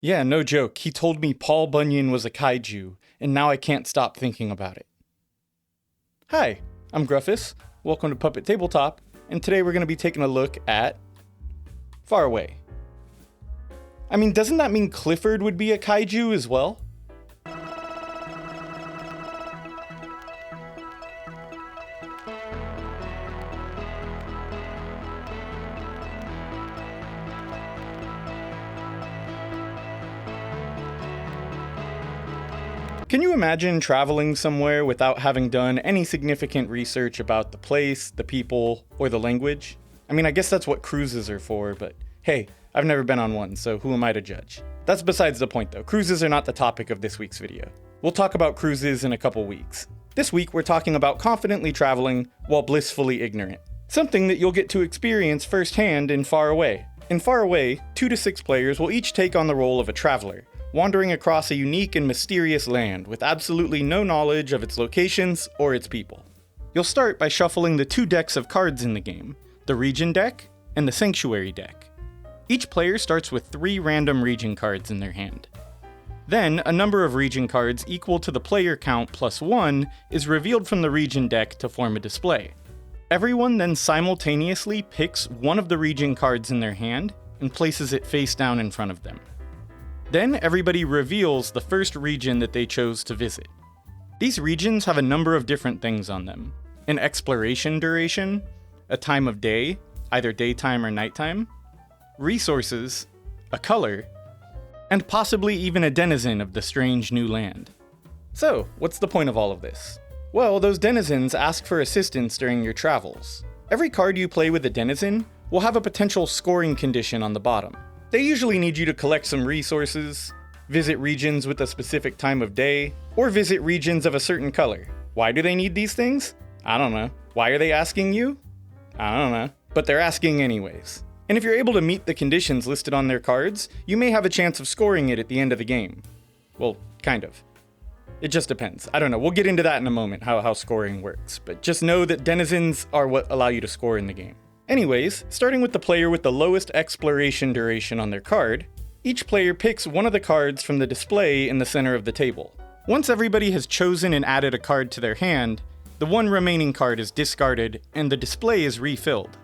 Yeah, no joke. He told me Paul Bunyan was a kaiju, and now I can't stop thinking about it. Hi, I'm Gruffus. Welcome to Puppet Tabletop, and today we're going to be taking a look at Faraway. I mean, doesn't that mean Clifford would be a kaiju as well? Can you imagine traveling somewhere without having done any significant research about the place, the people, or the language? I mean, I guess that's what cruises are for, but hey, I've never been on one, so who am I to judge? That's besides the point though. Cruises are not the topic of this week's video. We'll talk about cruises in a couple weeks. This week, we're talking about confidently traveling while blissfully ignorant. Something that you'll get to experience firsthand in Faraway. In Faraway, 2 to 6 players will each take on the role of a traveler, wandering across a unique and mysterious land with absolutely no knowledge of its locations or its people. You'll start by shuffling the 2 decks of cards in the game, the Region deck and the Sanctuary deck. Each player starts with 3 random region cards in their hand. Then, a number of region cards equal to the player count plus 1 is revealed from the region deck to form a display. Everyone then simultaneously picks one of the region cards in their hand and places it face down in front of them. Then everybody reveals the first region that they chose to visit. These regions have a number of different things on them: an exploration duration, a time of day, either daytime or nighttime, resources, a color, and possibly even a denizen of the strange new land. So, what's the point of all of this? Well, those denizens ask for assistance during your travels. Every card you play with a denizen will have a potential scoring condition on the bottom. They usually need you to collect some resources, visit regions with a specific time of day, or visit regions of a certain color. Why do they need these things? I don't know. Why are they asking you? I don't know. But they're asking anyways. And if you're able to meet the conditions listed on their cards, you may have a chance of scoring it at the end of the game. Well, kind of. It just depends. I don't know. We'll get into that in a moment, how scoring works. But just know that denizens are what allow you to score in the game. Anyways, starting with the player with the lowest exploration duration on their card, each player picks one of the cards from the display in the center of the table. Once everybody has chosen and added a card to their hand, the one remaining card is discarded and the display is refilled.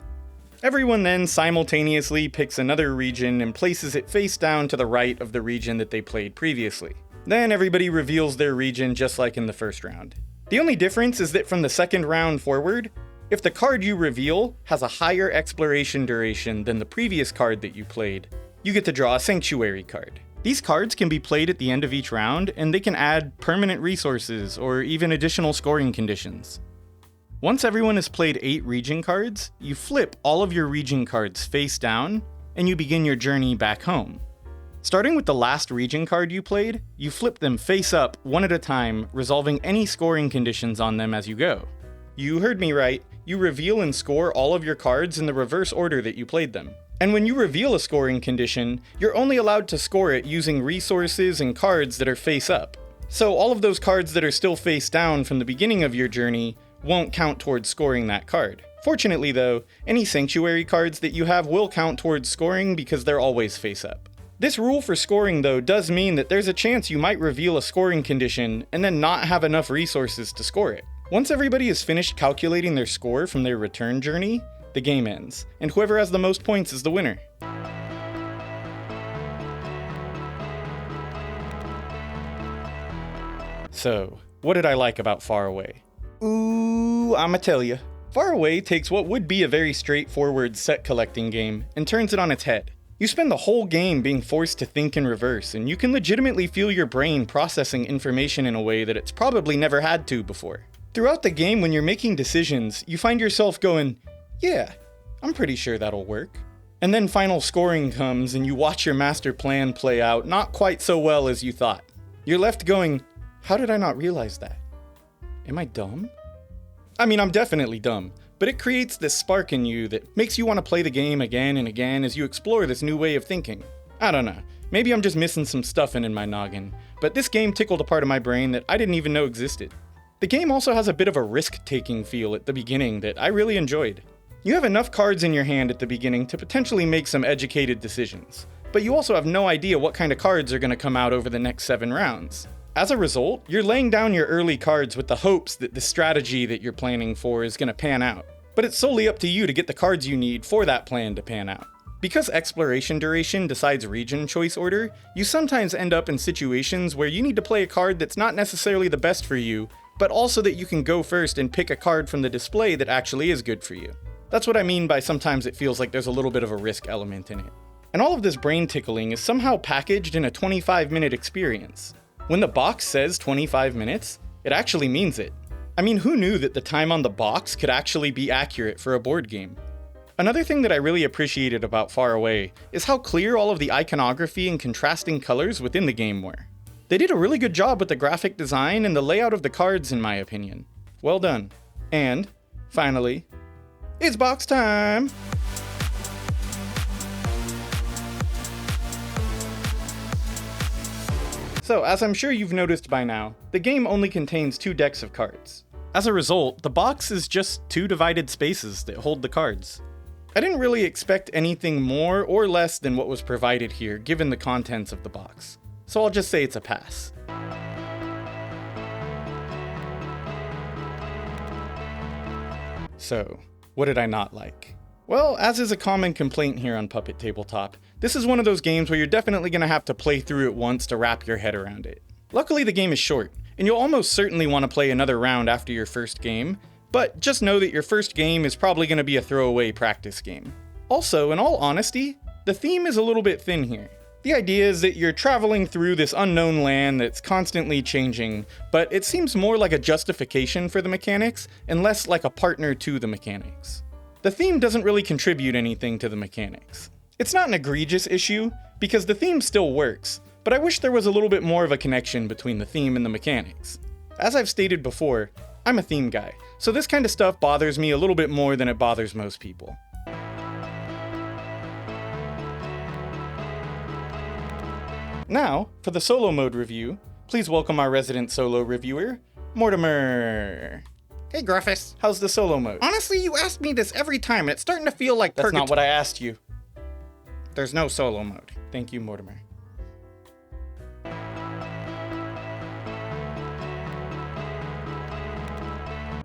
Everyone then simultaneously picks another region and places it face down to the right of the region that they played previously. Then everybody reveals their region just like in the first round. The only difference is that from the second round forward, if the card you reveal has a higher exploration duration than the previous card that you played, you get to draw a Sanctuary card. These cards can be played at the end of each round, and they can add permanent resources or even additional scoring conditions. Once everyone has played 8 region cards, you flip all of your region cards face down, and you begin your journey back home. Starting with the last region card you played, you flip them face up one at a time, resolving any scoring conditions on them as you go. You heard me right. You reveal and score all of your cards in the reverse order that you played them. And when you reveal a scoring condition, you're only allowed to score it using resources and cards that are face up. So all of those cards that are still face down from the beginning of your journey won't count towards scoring that card. Fortunately though, any Sanctuary cards that you have will count towards scoring because they're always face up. This rule for scoring though does mean that there's a chance you might reveal a scoring condition and then not have enough resources to score it. Once everybody has finished calculating their score from their return journey, the game ends, and whoever has the most points is the winner. So, what did I like about Faraway? Ooh, I'ma tell ya. Faraway takes what would be a very straightforward set collecting game and turns it on its head. You spend the whole game being forced to think in reverse, and you can legitimately feel your brain processing information in a way that it's probably never had to before. Throughout the game, when you're making decisions, you find yourself going, yeah, I'm pretty sure that'll work. And then final scoring comes and you watch your master plan play out not quite so well as you thought. You're left going, how did I not realize that? Am I dumb? I mean, I'm definitely dumb, but it creates this spark in you that makes you want to play the game again and again as you explore this new way of thinking. I don't know, maybe I'm just missing some stuffing in my noggin, but this game tickled a part of my brain that I didn't even know existed. The game also has a bit of a risk-taking feel at the beginning that I really enjoyed. You have enough cards in your hand at the beginning to potentially make some educated decisions. but you also have no idea what kind of cards are going to come out over the next 7 rounds. As a result, you're laying down your early cards with the hopes that the strategy that you're planning for is going to pan out. But it's solely up to you to get the cards you need for that plan to pan out. Because exploration duration decides region choice order, you sometimes end up in situations where you need to play a card that's not necessarily the best for you, but also that you can go first and pick a card from the display that actually is good for you. That's what I mean by sometimes it feels like there's a little bit of a risk element in it. And all of this brain tickling is somehow packaged in a 25-minute experience. When the box says 25 minutes, it actually means it. I mean, who knew that the time on the box could actually be accurate for a board game? Another thing that I really appreciated about Faraway is how clear all of the iconography and contrasting colors within the game were. They did a really good job with the graphic design and the layout of the cards, in my opinion. Well done. And, finally, it's box time! So, as I'm sure you've noticed by now, the game only contains 2 decks of cards. As a result, the box is just 2 divided spaces that hold the cards. I didn't really expect anything more or less than what was provided here, given the contents of the box. So I'll just say it's a pass. So, what did I not like? Well, as is a common complaint here on Puppet Tabletop, this is one of those games where you're definitely going to have to play through it once to wrap your head around it. Luckily the game is short, and you'll almost certainly want to play another round after your first game, but just know that your first game is probably going to be a throwaway practice game. Also, in all honesty, the theme is a little bit thin here. The idea is that you're traveling through this unknown land that's constantly changing, but it seems more like a justification for the mechanics and less like a partner to the mechanics. The theme doesn't really contribute anything to the mechanics. It's not an egregious issue, because the theme still works, but I wish there was a little bit more of a connection between the theme and the mechanics. As I've stated before, I'm a theme guy, so this kind of stuff bothers me a little bit more than it bothers most people. Now, for the solo mode review, please welcome our resident solo reviewer, Mortimer. Hey, Gruffus. How's the solo mode? Honestly, you ask me this every time, and it's starting to feel like That's not what I asked you. There's no solo mode. Thank you, Mortimer.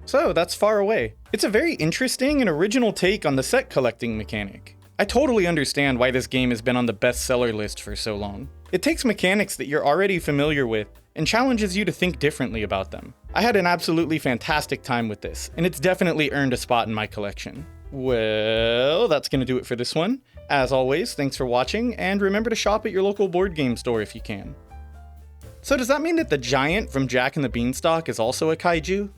So, that's Faraway. It's a very interesting and original take on the set collecting mechanic. I totally understand why this game has been on the bestseller list for so long. It takes mechanics that you're already familiar with and challenges you to think differently about them. I had an absolutely fantastic time with this, and it's definitely earned a spot in my collection. Well, that's gonna do it for this one. As always, thanks for watching, and remember to shop at your local board game store if you can. So does that mean that the giant from Jack and the Beanstalk is also a kaiju?